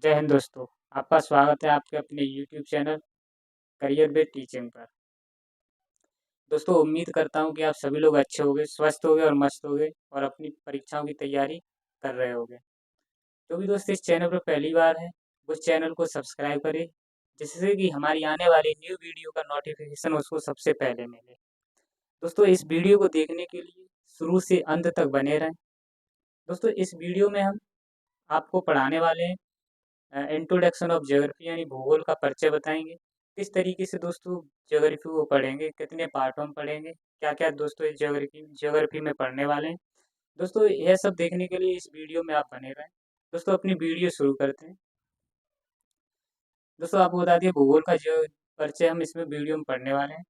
जय हिंद दोस्तों। आपका स्वागत है आपके अपने YouTube channel career based teaching पर। दोस्तों, उम्मीद करता हूँ कि आप सभी लोग अच्छे होंगे, स्वस्थ होंगे और मस्त होंगे और अपनी परीक्षाओं की तैयारी कर रहे होंगे। जो भी दोस्त इस चैनल पर पहली बार है, उस चैनल को सब्सक्राइब करें, जिससे कि हमारी आने वाली न्यू वीडियो का नोटिफिकेशन उसको सबसे पहले मिले। दोस्तों, इस वीडियो को देखने के लिए शुरू से अंत तक बने रहें। दोस्तों, इस वीडियो में हम आपको पढ़ाने वाले हैं इंट्रोडक्शन ऑफ ज्योग्राफी यानी भूगोल का परिचय बताएंगे। किस तरीके से दोस्तों ज्योग्राफी को पढ़ेंगे, कितने पार्टों में पढ़ेंगे, क्या क्या दोस्तों इस ज्योग्राफी में पढ़ने वाले हैं। दोस्तों, यह सब देखने के लिए इस वीडियो में आप बने रहें। दोस्तों, अपनी वीडियो शुरू करते हैं। दोस्तों, आपको बता दिए भूगोल का जो परिचय हम इसमें वीडियो में पढ़ने वाले हैं।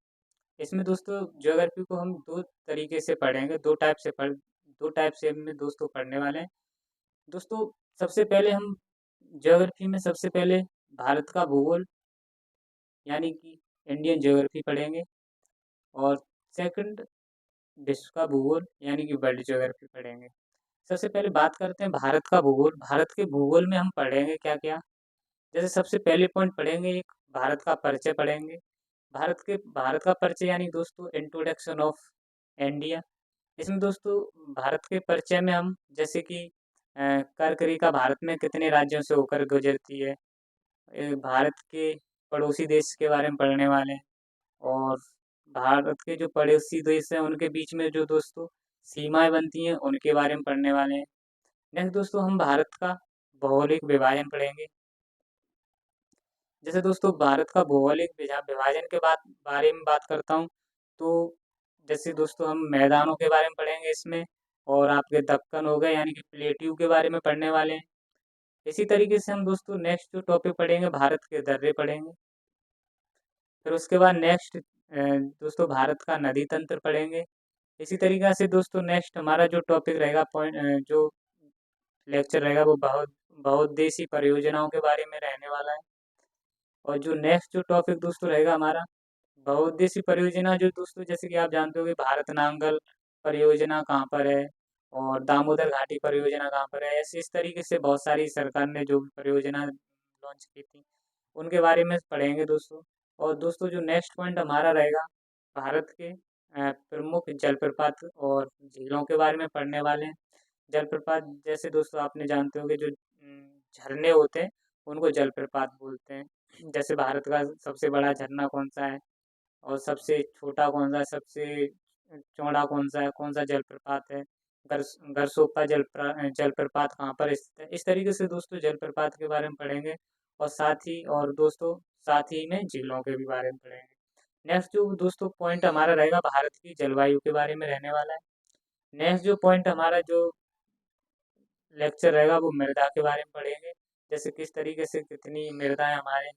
इसमें दोस्तों ज्योग्राफी को हम दो तरीके से पढ़ेंगे, दो टाइप से हम दोस्तों पढ़ने वाले हैं। दोस्तों, सबसे पहले हम ज्योग्राफी में सबसे पहले भारत का भूगोल यानी कि इंडियन ज्योग्राफी पढ़ेंगे और सेकंड विश्व का भूगोल यानी कि वर्ल्ड ज्योग्राफी पढ़ेंगे। सबसे पहले बात करते हैं भारत का भूगोल। भारत के भूगोल में हम पढ़ेंगे क्या क्या। जैसे सबसे पहले पॉइंट पढ़ेंगे, एक भारत का परिचय पढ़ेंगे। भारत का परिचय यानी दोस्तों इंट्रोडक्शन ऑफ इंडिया। इसमें दोस्तों भारत के परिचय में हम जैसे कि कर्क रेखा भारत में कितने राज्यों से होकर गुजरती है, भारत के पड़ोसी देश के बारे में पढ़ने वाले हैं और भारत के जो पड़ोसी देश हैं उनके बीच में जो दोस्तों सीमाएं बनती हैं उनके बारे में पढ़ने वाले हैं। नेक्स्ट दोस्तों हम भारत का भौगोलिक विभाजन पढ़ेंगे। जैसे दोस्तों भारत का भौगोलिक विभाजन के बारे में बात करता हूँ, तो जैसे दोस्तों हम मैदानों के बारे में पढ़ेंगे इसमें, और आपके दक्कन हो गए यानी कि प्लेट्यू के बारे में पढ़ने वाले हैं। इसी तरीके से हम दोस्तों नेक्स्ट जो टॉपिक पढ़ेंगे भारत के दर्रे पढ़ेंगे। फिर उसके बाद नेक्स्ट दोस्तों भारत का नदी तंत्र पढ़ेंगे। इसी तरीक़े से दोस्तों नेक्स्ट हमारा जो टॉपिक रहेगा जो लेक्चर रहेगा वो बहुउद्देशीय परियोजनाओं के बारे में रहने वाला है। और जो नेक्स्ट जो टॉपिक दोस्तों रहेगा हमारा बहुउद्देशीय परियोजना, जो दोस्तों जैसे कि आप जानते हो कि भारत नांगल परियोजना कहाँ पर है और दामोदर घाटी परियोजना कहाँ पर है। ऐसे इस तरीके से बहुत सारी सरकार ने जो भी परियोजना लॉन्च की थी उनके बारे में पढ़ेंगे दोस्तों। और दोस्तों जो नेक्स्ट पॉइंट हमारा रहेगा भारत के प्रमुख जलप्रपात और झीलों के बारे में पढ़ने वाले हैं। जलप्रपात जैसे दोस्तों आपने जानते होंगे जो झरने होते हैं उनको जलप्रपात बोलते हैं। जैसे भारत का सबसे बड़ा झरना कौन सा है और सबसे छोटा कौन सा है, सबसे चौड़ा कौन सा जलप्रपात है, गरसोप्पा जलप्रपात कहाँ पर स्थित है। इस तरीके से दोस्तों जलप्रपात के बारे में पढ़ेंगे और साथ ही में झीलों के भी बारे में पढ़ेंगे। नेक्स्ट जो दोस्तों पॉइंट हमारा रहेगा भारत की जलवायु के बारे में रहने वाला है। नेक्स्ट जो पॉइंट हमारा जो लेक्चर रहेगा वो मृदा के बारे में पढ़ेंगे, जैसे किस तरीके से कितनी मृदाएं हमारे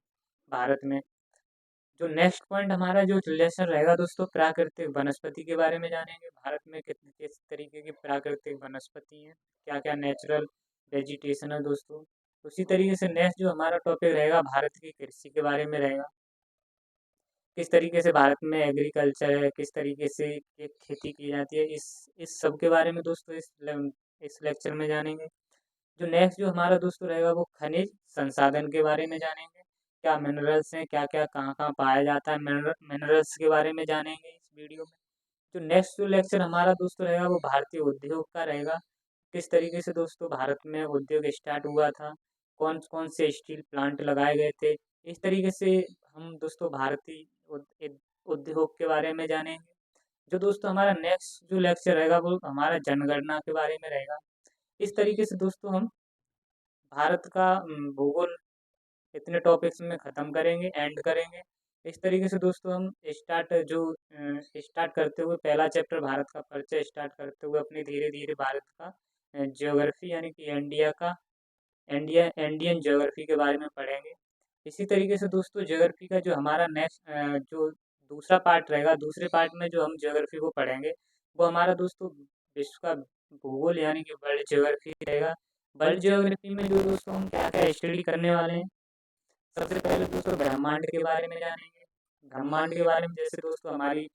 भारत में। जो नेक्स्ट पॉइंट हमारा जो लेसन रहेगा दोस्तों प्राकृतिक वनस्पति के बारे में जानेंगे। भारत में किस तरीके की प्राकृतिक वनस्पति हैं, क्या क्या नेचुरल वेजिटेशन है दोस्तों। उसी तरीके से नेक्स्ट जो हमारा टॉपिक रहेगा भारत की कृषि के बारे में रहेगा। किस तरीके से भारत में एग्रीकल्चर है, किस तरीके से ये खेती की जाती है, इस सब के बारे में दोस्तों इस लेक्चर में जानेंगे। जो नेक्स्ट जो हमारा दोस्तों रहेगा वो खनिज संसाधन के बारे में जानेंगे। क्या मिनरल्स हैं, क्या क्या कहाँ कहाँ पाया जाता है, मिनरल्स के बारे में जानेंगे इस वीडियो में। जो नेक्स्ट जो लेक्चर हमारा दोस्तों रहेगा वो भारतीय उद्योग का रहेगा। किस तरीके से दोस्तों भारत में उद्योग स्टार्ट हुआ था, कौन कौन से स्टील प्लांट लगाए गए थे। इस तरीके से हम दोस्तों भारतीय उद्योग के बारे में जानेंगे। जो दोस्तों हमारा नेक्स्ट जो लेक्चर रहेगा वो हमारा जनगणना के बारे में रहेगा। इस तरीके से दोस्तों हम भारत का भूगोल इतने टॉपिक्स में ख़त्म करेंगे, एंड करेंगे। इस तरीके से दोस्तों हम स्टार्ट करते हुए पहला चैप्टर भारत का परिचय स्टार्ट करते हुए अपने धीरे-धीरे भारत का ज्योग्राफी यानी कि इंडियन ज्योग्राफी के बारे में पढ़ेंगे। इसी तरीके से दोस्तों ज्योग्राफी का जो हमारा नेक्स्ट जो दूसरा पार्ट रहेगा, दूसरे पार्ट में जो हम ज्योग्राफी को पढ़ेंगे वो हमारा दोस्तों विश्व का भूगोल यानी कि वर्ल्ड ज्योग्राफी रहेगा। वर्ल्ड ज्योग्राफी में जो दोस्तों हम क्या-क्या स्टडी करने वाले हैं, सबसे पहले दोस्तों ब्रह्मांड के बारे में जानेंगे। ब्रह्मांड के बारे में जैसे दोस्तों हमारी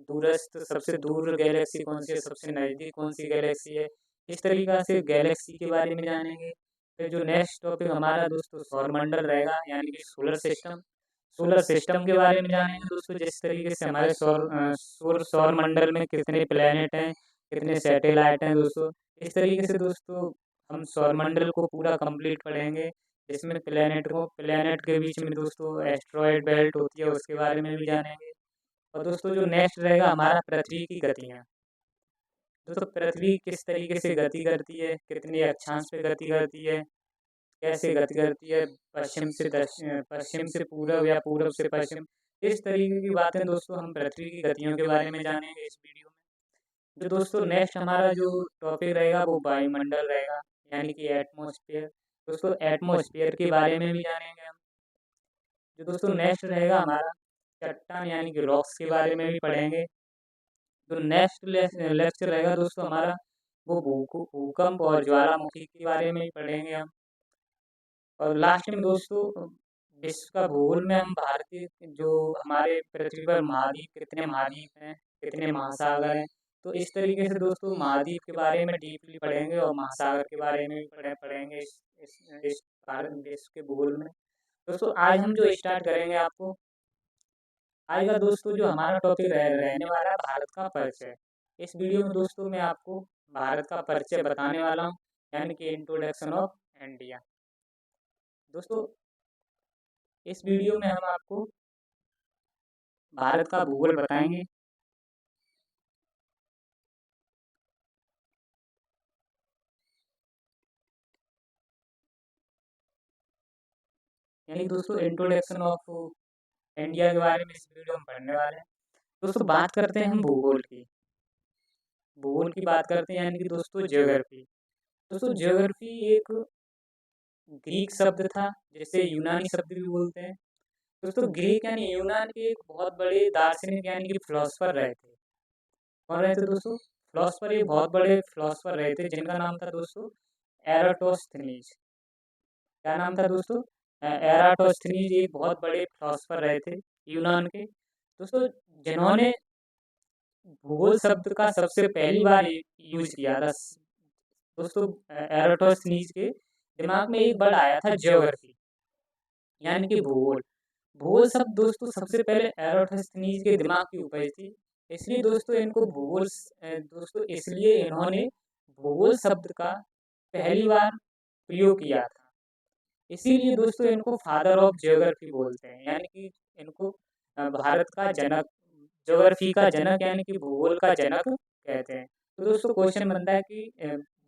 दूरस्थ सबसे दूर गैलेक्सी कौन सी है, सबसे नज़दीक कौन सी गैलेक्सी है। इस तरीक़ा से गैलेक्सी के बारे में जानेंगे। फिर जो नेक्स्ट टॉपिक हमारा दोस्तों सौरमंडल रहेगा, यानी कि सोलर सिस्टम। सोलर सिस्टम के बारे में जानेंगे दोस्तों, जिस तरीके से हमारे सौर मंडल में कितने प्लेनेट हैं, कितने सैटेलाइट हैं दोस्तों। इस तरीके से दोस्तों हम सौरमंडल को पूरा कंप्लीट पढ़ेंगे, जिसमें प्लेनेट के बीच में दोस्तों एस्ट्रॉयड बेल्ट होती है, उसके बारे में भी जानेंगे। और दोस्तों जो नेक्स्ट रहेगा हमारा पृथ्वी की गतियाँ। दोस्तों पृथ्वी किस तरीके से गति करती है, कितने अक्षांश पे गति करती है, कैसे गति करती है, पश्चिम से पूरब या पूरब से पश्चिम। इस तरीके की बातें दोस्तों हम पृथ्वी की गतियों के बारे में जानेंगे इस वीडियो में। जो दोस्तों नेक्स्ट हमारा जो टॉपिक रहेगा वो वायुमंडल रहेगा, यानी कि एटमॉस्फेयर। दोस्तों एटमॉस्फेयर के बारे में भी जानेंगे हम। जो दोस्तों नेक्स्ट रहेगा हमारा चट्टान यानी कि रॉक्स के बारे में भी पढ़ेंगे। तो नेक्स्ट लेक्चर रहेगा दोस्तों हमारा वो भूकंप और ज्वालामुखी के बारे में भी पढ़ेंगे हम। और लास्ट में दोस्तों विश्व का भूगोल में हम भारतीय जो हमारे पृथ्वी पर महाद्वीप, कितने महाद्वीप हैं, कितने महासागर हैं। तो इस तरीके से दोस्तों महाद्वीप के बारे में डीपली पढ़ेंगे और महासागर के बारे में भी पढ़ेंगे इस भारत देश के भूगोल में। दोस्तों आज हम जो स्टार्ट करेंगे आपको, आज का दोस्तों जो हमारा टॉपिक रहने वाला है भारत का परिचय। इस वीडियो में दोस्तों मैं आपको भारत का परिचय बताने वाला हूँ, यानी कि इंट्रोडक्शन ऑफ इंडिया। दोस्तों इस वीडियो में हम आपको भारत का भूगोल बताएंगे। यानी दोस्तों इंट्रोडक्शन ऑफ इंडिया के बारे में इस वीडियो में पढ़ने वाले हैं। दोस्तों बात करते हैं हम भूगोल की। भूगोल की बात करते हैं यानी कि दोस्तों ज्योग्राफी। दोस्तों ज्योग्राफी एक ग्रीक शब्द था, जिसे यूनानी शब्द भी बोलते हैं। दोस्तों ग्रीक यानी यूनान के एक बहुत बड़े दार्शनिक यानी कि फिलोसफर रहे थे। कौन रहे थे दोस्तों? फिलोसफर, ये बहुत बड़े फिलोसफर रहे थे जिनका नाम था दोस्तों एराटोस्थनीज। क्या नाम था दोस्तों? एराटोस्थनीज एक बहुत बड़े फिलोसफर रहे थे यूनान के दोस्तों, जिन्होंने भूगोल शब्द का सबसे पहली बार यूज किया था। दोस्तों एराटोस्थनीज के दिमाग में एक वर्ड आया था ज्योग्राफी, यानी कि भूगोल। भूगोल शब्द दोस्तों सबसे पहले एराटोस्थनीज के दिमाग की उपज थी। इसलिए दोस्तों इनको दोस्तों इसलिए इन्होंने भूगोल शब्द का पहली बार प्रयोग किया था। इसीलिए दोस्तों इनको फादर ऑफ ज्योग्राफी बोलते हैं, यानी कि इनको भारत का जनक, ज्योग्राफी का जनक यानी कि भूगोल का जनक कहते हैं। तो दोस्तों क्वेश्चन बनता है कि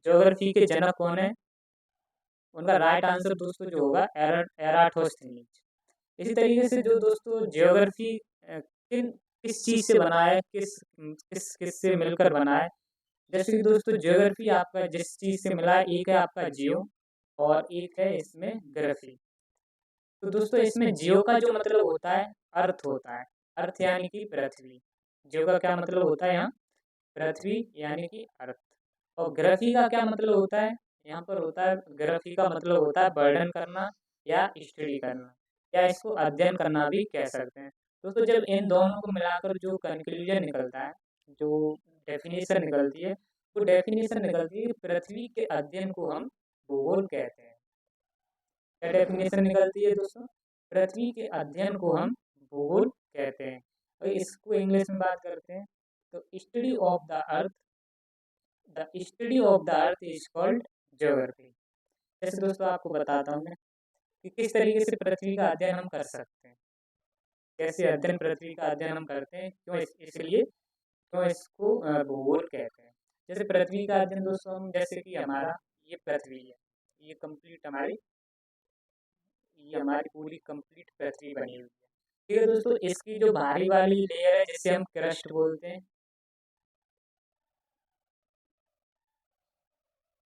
ज्योग्राफी के जनक कौन है? उनका राइट आंसर दोस्तों जो होगा एराटोस्थनीज। इसी तरीके से जो दोस्तों ज्योग्राफी किस चीज़ से बना है, किस किस से मिलकर बना है। जैसे कि दोस्तों ज्योग्राफी आपका जिस चीज़ से मिला है, एक है आपका जियो और एक है इसमें ग्राफी। तो दोस्तों इसमें जियो का जो मतलब होता है अर्थ होता है, अर्थ यानी कि पृथ्वी। जियो का क्या मतलब होता है यहाँ? पृथ्वी यानी कि अर्थ। और ग्राफी का क्या मतलब होता है? यहाँ पर होता है, ग्राफी का मतलब होता है वर्णन करना या स्टडी करना, या इसको अध्ययन करना भी कह सकते हैं। दोस्तों जब इन दोनों को मिलाकर जो कंक्लूजन निकलता है, जो डेफिनेशन निकलती है, वो डेफिनेशन निकलती है कि पृथ्वी के अध्ययन को हम भूगोल कहते हैं। क्या डेफिनेशन निकलती है दोस्तों? पृथ्वी के अध्ययन को हम भूगोल कहते हैं। और इसको इंग्लिश में बात करते हैं तो study of the earth is called geography. जैसे दोस्तों आपको बताता हूँ मैं कि किस तरीके से पृथ्वी का अध्ययन हम कर सकते हैं, कैसे अध्ययन पृथ्वी का अध्ययन हम करते हैं, इसलिए क्यों इसको भूगोल कहते हैं। जैसे पृथ्वी का अध्ययन दोस्तों हम, जैसे कि हमारा ये पृथ्वी है, ये कंप्लीट ये हमारी पूरी कंप्लीट पृथ्वी बनी हुई है। ठीक है दोस्तों, इसकी जो बाहरी वाली लेयर है जिसे हम क्रस्ट बोलते हैं,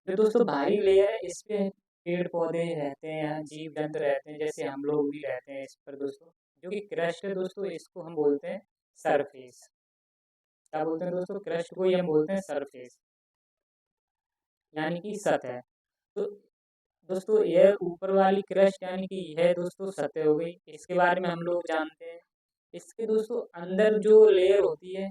जो दोस्तों बाहरी लेयर है इस पे पेड़ पौधे रहते हैं, जीव जंतु रहते हैं, जैसे हम लोग भी रहते हैं इस पर दोस्तों। जो कि क्रस्ट है दोस्तों, इसको हम बोलते हैं सरफेस। क्या बोलते हैं दोस्तों? क्रस्ट को ही हम बोलते हैं सरफेस, यानी कि सतह। तो दोस्तों यह ऊपर वाली क्रस्ट यानी कि यह दोस्तों सतह हो गई, इसके बारे में हम लोग जानते हैं। इसके दोस्तों अंदर जो लेयर होती है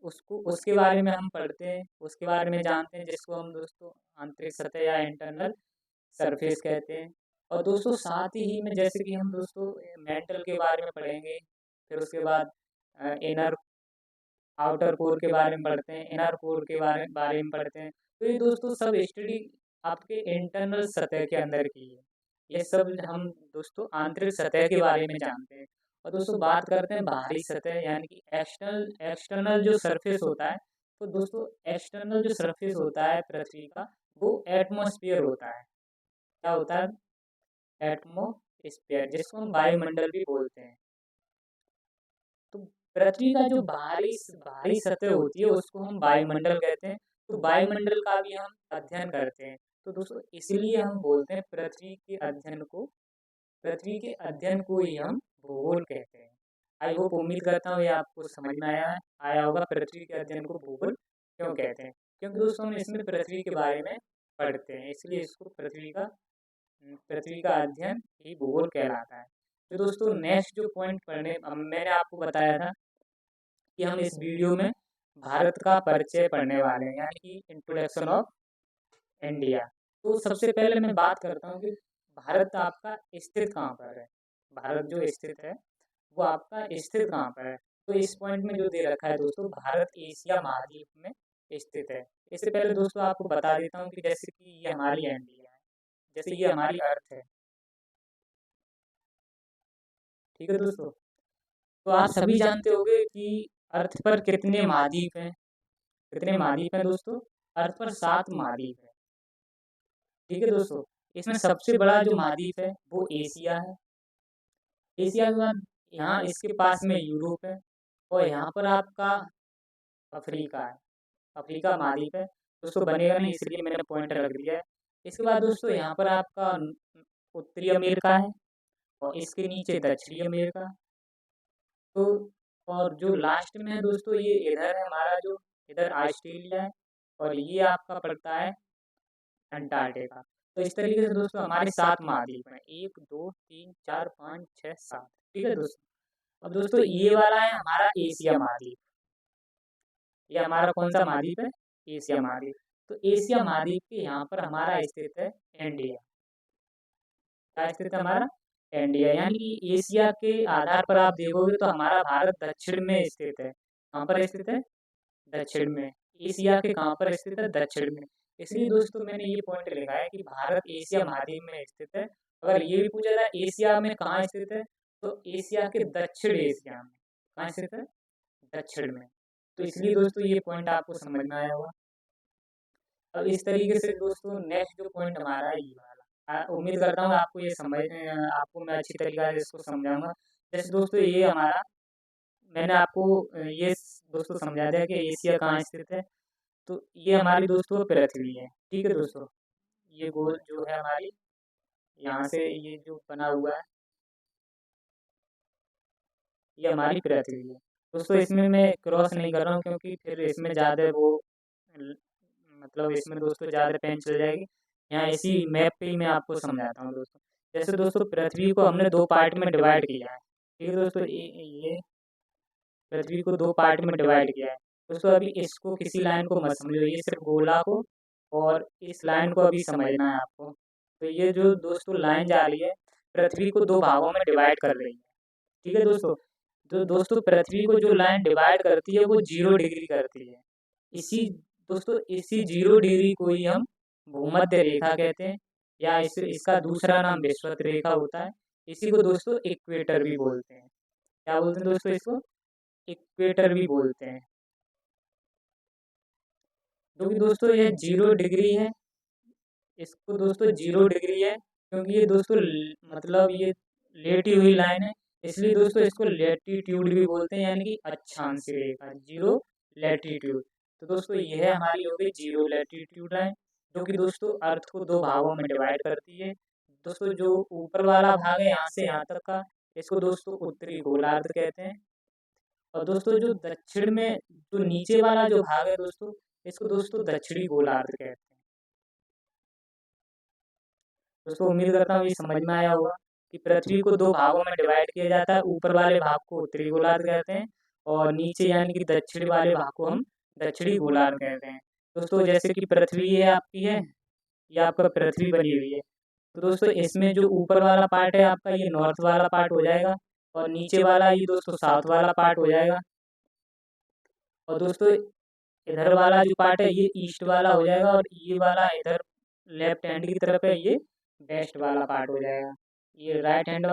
उसको, उसके बारे में हम पढ़ते हैं, उसके बारे में जानते हैं, जिसको हम दोस्तों आंतरिक सतह या इंटरनल सरफेस कहते हैं। और दोस्तों साथ ही में जैसे कि हम दोस्तों मेंटल के बारे में पढ़ेंगे, फिर उसके बाद इनर आउटर कोर के बारे में पढ़ते हैं, इनर कोर के बारे में पढ़ते हैं। तो ये दोस्तों सब स्टडी आपके इंटरनल सतह के अंदर की है। ये सब हम दोस्तों आंतरिक सतह के बारे में जानते हैं। और दोस्तों बात करते हैं बाहरी सतह यानी कि एक्सटर्नल एक्सटर्नल जो सरफेस होता है, तो दोस्तों एक्सटर्नल जो सरफेस होता है पृथ्वी का, वो एटमॉस्फेयर होता है। क्या होता है? एटमॉस्फेयर, जिसको हम वायुमंडल भी बोलते हैं। तो पृथ्वी का जो बाहरी बाहरी सतह होती है उसको हम वायुमंडल कहते हैं। तो वायुमंडल का भी हम अध्ययन करते हैं। तो दोस्तों इसलिए हम बोलते हैं पृथ्वी के अध्ययन को ही हम भूगोल कहते हैं। आई होप, उम्मीद करता हूँ ये आपको समझ में आया होगा पृथ्वी के अध्ययन को भूगोल क्यों कहते हैं। क्योंकि दोस्तों हम इसमें पृथ्वी के बारे में पढ़ते हैं, इसलिए इसको पृथ्वी का अध्ययन ही भूगोल कहलाता है। तो दोस्तों नेक्स्ट जो पॉइंट मैंने आपको बताया था कि हम इस वीडियो में भारत का परिचय पढ़ने वाले हैं, यानी कि इंट्रोडक्शन ऑफ इंडिया। तो सबसे पहले मैं बात करता हूँ कि भारत आपका स्थित कहाँ पर है। भारत जो स्थित है वो आपका स्थित कहाँ पर है। तो इस पॉइंट में जो दे रखा है दोस्तों, भारत एशिया महाद्वीप में स्थित है। इससे पहले दोस्तों आपको बता देता हूँ कि जैसे कि ये हमारी इंडिया है, जैसे ये हमारी अर्थ है, ठीक है दोस्तों। तो आप सभी जानते होंगे कि अर्थ पर कितने महाद्वीप हैं। कितने महाद्वीप हैं दोस्तों? अर्थ पर 7 महाद्वीप है, ठीक है दोस्तों। इसमें सबसे बड़ा जो महाद्वीप है वो एशिया है। एशिया के बाद यहाँ इसके पास में यूरोप है, और यहाँ पर आपका अफ्रीका है। अफ्रीका महाद्वीप है दोस्तों, बनेगा नहीं इसलिए मैंने पॉइंट रख दिया है। इसके बाद दोस्तों यहाँ पर आपका उत्तरी अमेरिका है, और इसके नीचे दक्षिणी अमेरिका। तो और जो लास्ट में है दोस्तों, ये इधर है हमारा, जो इधर ऑस्ट्रेलिया है, और ये आपका पड़ता है अंटार्कटिका। तो इस तरीके से दोस्तों हमारे 7 महाद्वीप हैं, 1 2 3 4 5 6 7, ठीक है दोस्तों। अब दोस्तों ये वाला है हमारा एशिया महाद्वीप। ये हमारा कौन सा महाद्वीप है? एशिया महाद्वीप। तो एशिया महाद्वीप के यहाँ पर हमारा स्थित है इंडिया। क्या स्थित है हमारा? इंडिया। यानी कि एशिया के आधार पर आप देखोगे तो हमारा भारत दक्षिण में स्थित है। कहाँ पर स्थित है? दक्षिण में। एशिया के कहाँ पर स्थित है? दक्षिण में। इसलिए दोस्तों मैंने ये पॉइंट लिखा है कि भारत एशिया महाद्वीप में स्थित है। अगर ये भी पूछा जाए एशिया में कहाँ स्थित है, तो एशिया के दक्षिण एशिया में। कहाँ स्थित है? दक्षिण में। तो इसलिए दोस्तों ये पॉइंट आपको समझ में आया होगा। अब इस तरीके से दोस्तों नेक्स्ट जो पॉइंट हमारा है ये वाला, उम्मीद करता हूँ आपको ये आपको मैं अच्छी तरीके से इसको समझाऊंगा। जैसे दोस्तों ये हमारा, मैंने आपको ये दोस्तों समझा दिया कि एशिया कहाँ स्थित है। तो ये हमारी दोस्तों पृथ्वी है, ठीक है दोस्तों। ये गोल जो है हमारी, यहाँ से ये जो बना हुआ है, ये हमारी पृथ्वी है दोस्तों। इसमें मैं क्रॉस नहीं कर रहा हूँ क्योंकि फिर इसमें ज़्यादा वो ल- मतलब इसमें दोस्तों ज़्यादा पेन चल जाएगी। यहाँ इसी मैप पे ही मैं आपको समझाता हूँ दोस्तों। जैसे दोस्तों पृथ्वी को हमने 2 पार्ट में डिवाइड किया है, ठीक है दोस्तों। ये पृथ्वी को 2 पार्ट में डिवाइड किया है दोस्तों। अभी इसको किसी लाइन को मत समझो, ये सिर्फ गोला को और इस लाइन को अभी समझना है आपको। तो ये जो दोस्तों लाइन जा रही है, पृथ्वी को 2 भागों में डिवाइड कर रही है, ठीक है दोस्तों। तो दोस्तों पृथ्वी को जो लाइन डिवाइड करती है वो 0 डिग्री करती है। इसी दोस्तों इसी 0 डिग्री को ही हम भूमध्य रेखा कहते हैं, या इसका दूसरा नाम विषुवत रेखा होता है। इसी को दोस्तों इक्वेटर भी बोलते हैं। क्या बोलते हैं दोस्तों इसको? इक्वेटर भी बोलते हैं। जो कि दोस्तों यह 0 डिग्री है, इसको दोस्तों 0 डिग्री है क्योंकि ये दोस्तों मतलब ये लेटी हुई लाइन है, इसलिए दोस्तों इसको लेटीट्यूड भी बोलते हैं, यानी कि अक्षांश रेखा, 0 लेटीट्यूड। तो दोस्तों ये है हमारी हो गई 0 लेटीट्यूड लाइन, जो कि दोस्तों अर्थ को 2 भागों में डिवाइड करती है। दोस्तों जो ऊपर वाला भाग है यहाँ से यहाँ तक का, इसको दोस्तों उत्तरी गोलार्ध कहते हैं। और दोस्तों जो दक्षिण में जो नीचे वाला जो भाग है दोस्तों, इसको दोस्तों दक्षिणी गोलार्ध कहते हैं। दोस्तों उम्मीद करता हूँ ये समझ में आया होगा कि पृथ्वी को 2 भागों में डिवाइड किया जाता है। ऊपर वाले भाग को उत्तरी गोलार्ध कहते हैं, और नीचे यानी कि दक्षिण वाले भाग को हम दक्षिणी गोलार्ध कहते हैं। दोस्तों जैसे कि पृथ्वी ये आपकी है, ये आपका पृथ्वी बनी हुई है, तो दोस्तों इसमें जो ऊपर वाला पार्ट है आपका ये नॉर्थ वाला पार्ट हो जाएगा और नीचे वाला ये दोस्तों साउथ वाला पार्ट हो जाएगा। और दोस्तों इधर वाला जो पार्ट है ये ईस्ट वाला हो जाएगा और ये वाला इधर लेफ्ट हैंड की तरफ है ये वेस्ट वाला पार्ट हो जाएगा। ये राइट हैंड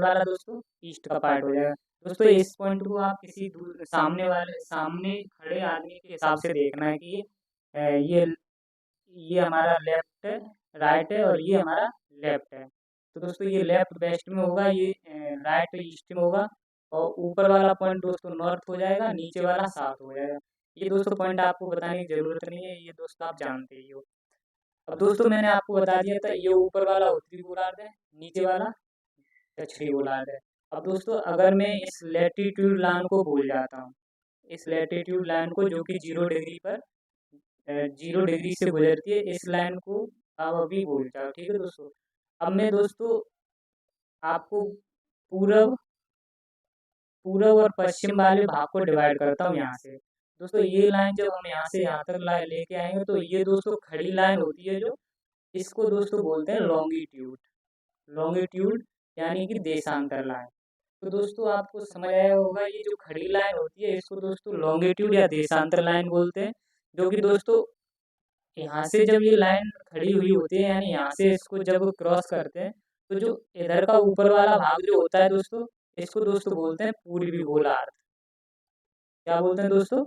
वाला दोस्तों ईस्ट का पार्ट हो जाएगा। दोस्तों इस पॉइंट को आप किसी सामने खड़े आदमी के हिसाब से देखना है कि ये हमारा लेफ्ट है, राइट है और ये हमारा लेफ्ट है। तो दोस्तों ये लेफ्ट वेस्ट में होगा, ये राइट ईस्ट में होगा और ऊपर वाला पॉइंट दोस्तों नॉर्थ हो जाएगा, नीचे वाला साउथ हो जाएगा। ये दोस्तों पॉइंट आपको बताने की ज़रूरत नहीं है, ये दोस्तों आप जानते ही हो। अब दोस्तों मैंने आपको बता दिया था ये ऊपर वाला उत्तरी गोलार्ध है, नीचे वाला दक्षिणी गोलार्ध है। अब दोस्तों अगर मैं इस लैटिट्यूड लाइन को भूल जाता हूँ, इस लैटिट्यूड लाइन को जो कि 0 डिग्री पर 0 डिग्री से गुजरती है, इस लाइन को आप अभी भूल जाओ, ठीक है दोस्तों। अब मैं दोस्तों आपको पूरब पूरब और पश्चिम वाले भाग को डिवाइड करता हूँ यहाँ से। दोस्तों ये लाइन जब हम यहाँ से यहाँ तक लेके आएंगे तो ये दोस्तों खड़ी लाइन होती है जो इसको दोस्तों बोलते हैं लॉन्गिट्यूड। लॉन्गिट्यूड यानी कि देशांतर लाइन। तो दोस्तों आपको समझ आया होगा ये जो खड़ी लाइन होती है इसको दोस्तों लॉन्गिट्यूड या देशांतर लाइन बोलते हैं। जो कि दोस्तों यहाँ से जब ये लाइन खड़ी हुई होती है यानी यहाँ से इसको जब क्रॉस करते हैं तो जो इधर का ऊपर वाला भाग जो होता है दोस्तों इसको दोस्तों बोलते हैं पूर्वी गोलार्ध। क्या बोलते हैं दोस्तों?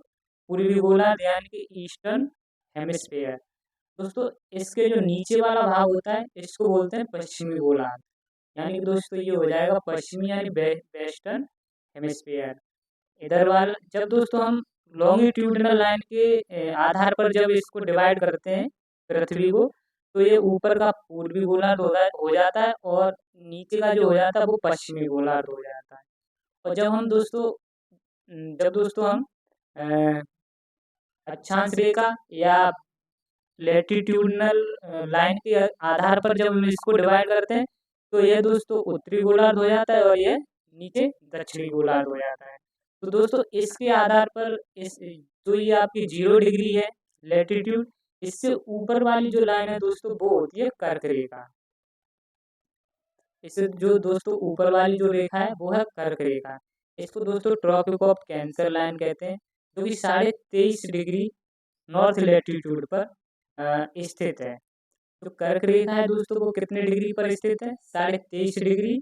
पूर्वी गोलार्ध यानी कि ईस्टर्न हेमिस्फीयर। दोस्तों इसके जो नीचे वाला भाग होता है इसको बोलते हैं पश्चिमी गोलार्ध। यानी कि दोस्तों ये हो जाएगा पश्चिमी यानी वेस्टर्न हेमिस्फीयर। इधर वाला जब दोस्तों हम लॉन्गिट्यूडिनल लाइन के आधार पर जब इसको डिवाइड करते हैं पृथ्वी को तो ये ऊपर का पूर्वी गोलार्ध हो जाता है और नीचे का जो हो जाता है वो पश्चिमी गोलार्ध हो जाता है। और जब दोस्तों हम अ, अक्षांश रेखा या लैटिट्यूडिनल लाइन के आधार पर जब हम इसको डिवाइड करते हैं तो यह दोस्तों उत्तरी गोलार्ध हो जाता है और यह नीचे दक्षिणी गोलार्ध हो जाता है। तो दोस्तों इसके आधार पर इस जो ये आपकी 0 डिग्री है लैटिट्यूड, इससे ऊपर वाली जो लाइन है दोस्तों वो होती है कर्क रेखा। इससे जो दोस्तों ऊपर वाली जो रेखा है वो है कर्क रेखा। इसको दोस्तों ट्रॉपिक ऑफ कैंसर लाइन कहते हैं जो कि 23.5 डिग्री नॉर्थ लैटिट्यूड पर स्थित है। जो कर्क रेखा है दोस्तों वो कितने डिग्री पर स्थित है? 23.5 डिग्री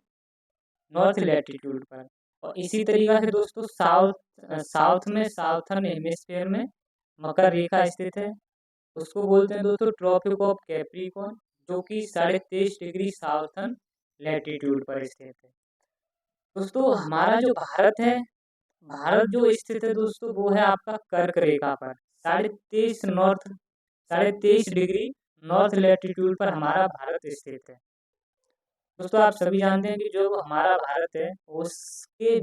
नॉर्थ लैटिट्यूड पर। और इसी तरीका से दोस्तों साउथ में साउथर्न हेमिस्फीयर में मकर रेखा स्थित है, उसको बोलते हैं दोस्तों ट्रॉपिक ऑफ कैप्रिकॉर्न जो कि 23.5 डिग्री साउथर्न लैटिट्यूड पर स्थित है। दोस्तों हमारा जो भारत जो स्थित है दोस्तों वो है आपका कर्क रेखा पर 23.5 डिग्री नॉर्थ लैटिट्यूड पर हमारा भारत स्थित है। दोस्तों आप सभी जानते हैं कि जो हमारा भारत है उसके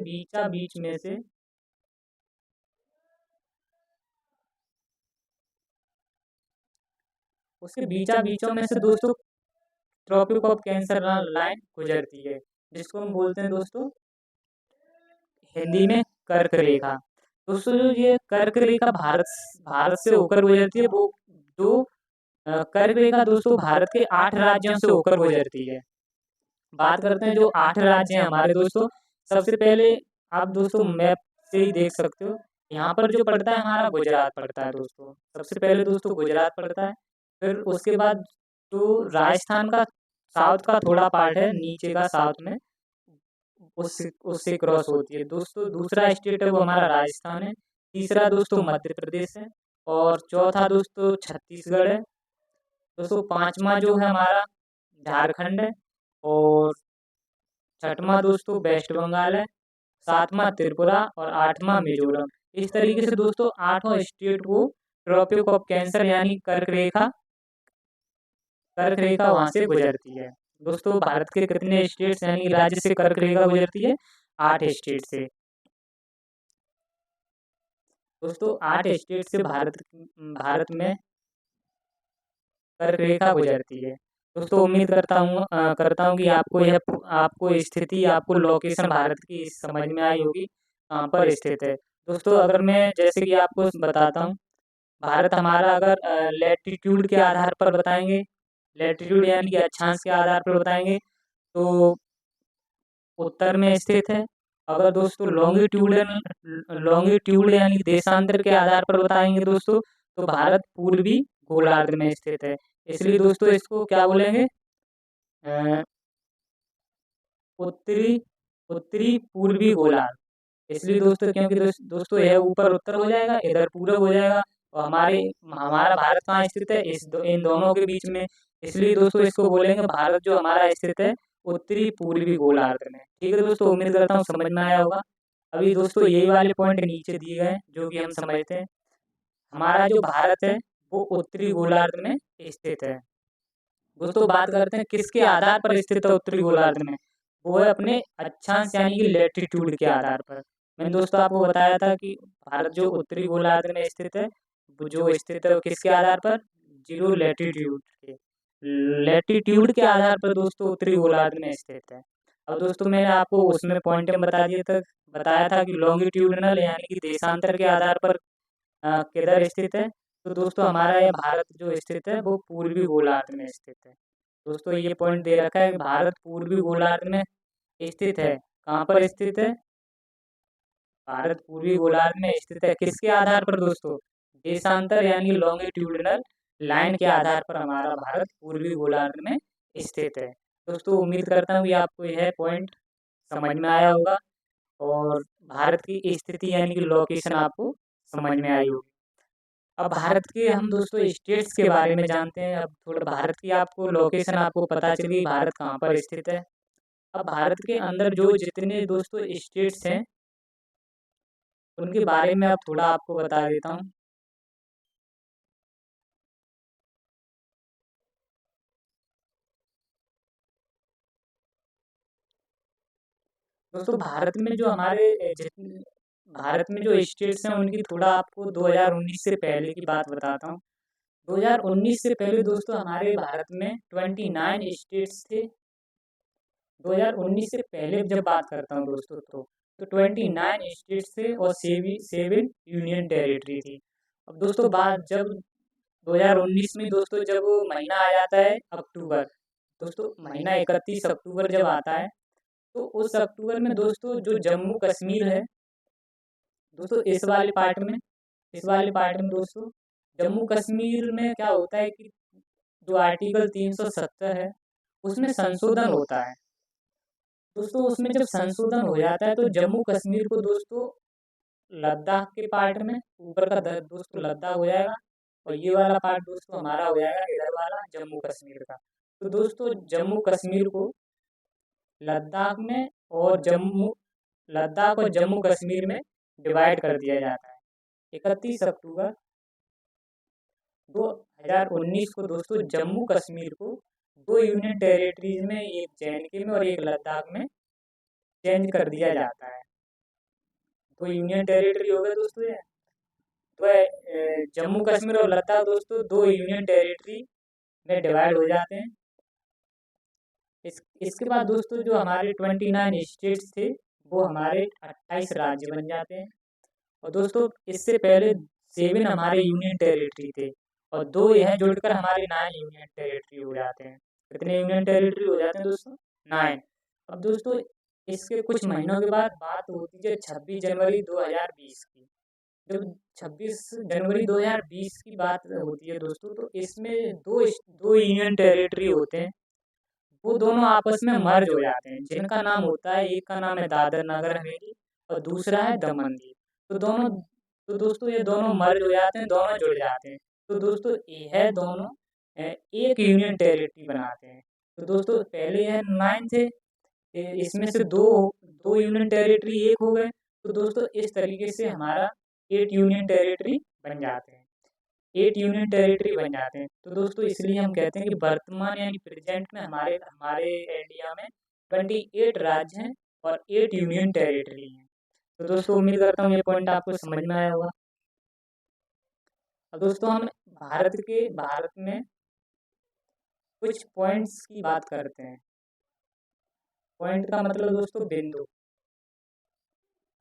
बीचा बीच में से उसके बीचा बीचों में से दोस्तों ट्रॉपिक ऑफ कैंसर लाइन गुजरती है जिसको हम बोलते हैं दोस्तों हिंदी में कर्क रेखा। दोस्तों जो ये कर्क रेखा भारत से होकर गुजरती है वो जो कर्क रेखा दोस्तों भारत के 8 राज्यों से होकर गुजरती है। बात करते हैं जो 8 राज्य हैं हमारे दोस्तों। सबसे पहले आप दोस्तों मैप से ही देख सकते हो यहाँ पर जो पड़ता है हमारा गुजरात पड़ता है दोस्तों। सबसे पहले दोस्तों गुजरात पड़ता है, फिर उसके बाद जो राजस्थान का साउथ का थोड़ा पार्ट है नीचे का साउथ में उससे क्रॉस होती है दोस्तों। दूसरा स्टेट है वो हमारा राजस्थान है, तीसरा दोस्तों मध्य प्रदेश है और चौथा दोस्तों छत्तीसगढ़ है। दोस्तों पांचवा जो है हमारा झारखंड है और छठवां दोस्तों वेस्ट बंगाल है, सातवां त्रिपुरा और आठवां मिजोरम। इस तरीके से दोस्तों आठों स्टेट को ट्रॉपिक ऑफ कैंसर यानी कर्क रेखा वहाँ से गुजरती है। दोस्तों भारत के कितने स्टेट्स यानी राज्य से कर्क रेखा गुजरती है? 8 स्टेट से। दोस्तों 8 स्टेट से भारत में कर्क रेखा गुजरती है। दोस्तों उम्मीद करता हूँ कि आपको स्थिति आपको लोकेशन भारत की समझ में आई होगी कहाँ पर स्थित है। दोस्तों अगर मैं जैसे कि आपको बताता हूँ भारत हमारा अगर लैटिट्यूड के आधार पर बताएंगे, लैटिट्यूड यानी कि अक्षांश के आधार पर बताएंगे, तो उत्तर में स्थित है। अगर दोस्तों लॉन्गिट्यूड यानी कि देशांतर के आधार पर बताएंगे दोस्तों, तो भारत पूर्वी गोलार्ध में स्थित है। इसलिए दोस्तों इसको क्या बोलेंगे, अ, उत्तरी उत्तरी पूर्वी गोलार्ध। इसलिए दोस्तों क्योंकि दोस्तों यह ऊपर उत्तर हो जाएगा, इधर पूरब हो जाएगा, और हमारा भारत कहाँ स्थित है, इन दोनों के बीच में। इसलिए दोस्तों इसको बोलेंगे भारत जो हमारा स्थित है उत्तरी पूर्वी गोलार्ध में। ठीक है दोस्तों, उम्मीद करता हूँ समझ में आया होगा। अभी दोस्तों यही वाले पॉइंट नीचे दिए गए हैं जो कि हम समझते हैं। हमारा जो भारत है वो उत्तरी गोलार्ध में स्थित है। दोस्तों बात करते हैं किसके आधार पर स्थित है उत्तरी गोलार्ध में, वो है अपने अक्षांश यानी कि लैटिट्यूड के आधार पर। मैंने दोस्तों आपको बताया था कि भारत जो उत्तरी गोलार्ध में स्थित है, वो जो स्थित है वो किसके आधार पर, जीरो लैटिट्यूड के, लैटिट्यूड के आधार पर दोस्तों उत्तरी गोलार्ध में स्थित है। अब दोस्तों मैंने आपको उसमें पॉइंट में बताया था कि लॉन्गिट्यूडनल यानी कि देशांतर के आधार पर किधर स्थित है। तो दोस्तों हमारा ये भारत जो स्थित है वो पूर्वी गोलार्ध में स्थित है। दोस्तों ये पॉइंट दे रखा है कि भारत पूर्वी गोलार्ध में स्थित है। कहाँ पर स्थित है, भारत पूर्वी गोलार्ध में स्थित है। किसके आधार पर दोस्तों, देशांतर यानी लॉन्गिट्यूडिनल लाइन के आधार पर हमारा भारत पूर्वी गोलार्ध में स्थित है। दोस्तों उम्मीद करता हूँ कि आपको यह पॉइंट समझ में आया होगा, और भारत की स्थिति यानी कि लोकेशन आपको समझ में आई होगी। अब भारत के हम दोस्तों स्टेट्स के बारे में जानते हैं। अब थोड़ा भारत की आपको लोकेशन आपको पता चली भारत कहाँ पर स्थित है। अब भारत के अंदर जो जितने दोस्तों स्टेट्स हैं उनके बारे में अब थोड़ा आपको बता देता हूँ। दोस्तों भारत में जो स्टेट्स हैं उनकी थोड़ा आपको 2019 से पहले की बात बताता हूँ। 2019 से पहले दोस्तों हमारे भारत में 29 स्टेट्स थे। 2019 से पहले जब बात करता हूँ दोस्तों, तो 29 स्टेट्स थे और सेवन यूनियन टेरिटरी थी। अब दोस्तों बात जब 2019 में दोस्तों जब महीना आ जाता है अक्टूबर, दोस्तों महीना 31 अक्टूबर जब आता है, तो उस अक्टूबर में दोस्तों जो जम्मू कश्मीर है दोस्तों, इस वाले पार्ट में दोस्तों जम्मू कश्मीर में क्या होता है कि जो आर्टिकल 370 है उसमें संशोधन होता है। दोस्तों उसमें जब संशोधन हो जाता है तो जम्मू कश्मीर को दोस्तों लद्दाख के पार्ट में ऊपर का दोस्तों लद्दाख हो जाएगा, और ये वाला पार्ट दोस्तों हमारा हो जाएगा इधर वाला जम्मू कश्मीर का। तो दोस्तों जम्मू कश्मीर को लद्दाख में और जम्मू कश्मीर में डिवाइड कर दिया जाता है। 31 अक्टूबर 2019 को दोस्तों जम्मू कश्मीर को दो यूनियन टेरिटरीज में, एक जे में और एक लद्दाख में चेंज कर दिया जाता है। दो यूनियन टेरिटरी हो गए दोस्तों ये। तो जम्मू कश्मीर और लद्दाख दोस्तों दो यूनियन टेरिटरी में डिवाइड हो जाते हैं। इसके बाद दोस्तों जो हमारे 29 स्टेट्स थे वो हमारे 28 राज्य बन जाते हैं। और दोस्तों इससे पहले 7 हमारे यूनियन टेरिटरी थे, और दो यह जुड़कर हमारे 9 यूनियन टेरिटरी हो जाते हैं। कितने यूनियन टेरिटरी हो जाते हैं दोस्तों, 9। अब दोस्तों इसके कुछ महीनों के बाद बात होती है 26 जनवरी 2020 की। जब 26 जनवरी 2020 की बात होती है दोस्तों, तो इसमें दो दो यूनियन टेरिटरी होते हैं, वो दोनों आपस में मर्ज हो जाते हैं, जिनका नाम होता है, एक का नाम है दादर नगर हवेली और दूसरा है दमन दीव। तो दोस्तों ये दोनों मर्ज हो जाते हैं, दोनों जुड़ जाते हैं। तो दोस्तों यह दोनों एक यूनियन टेरिटरी बनाते हैं। तो दोस्तों पहले यह 9 थे, इसमें से दो दो यूनियन टेरिटरी एक हो गए। तो दोस्तों इस तरीके से हमारा 8 यूनियन टेरिटरी बन जाते हैं, 8 यूनियन टेरिटरी बन जाते हैं। तो दोस्तों इसलिए हम कहते हैं कि वर्तमान यानी प्रेजेंट में हमारे हमारे इंडिया में 28 राज्य हैं और 8 यूनियन टेरिटरी हैं। तो दोस्तों उम्मीद करता हूँ ये पॉइंट आपको समझ में आया होगा। अब दोस्तों हम भारत में कुछ पॉइंट्स की बात करते हैं। पॉइंट का मतलब दोस्तों बिंदु,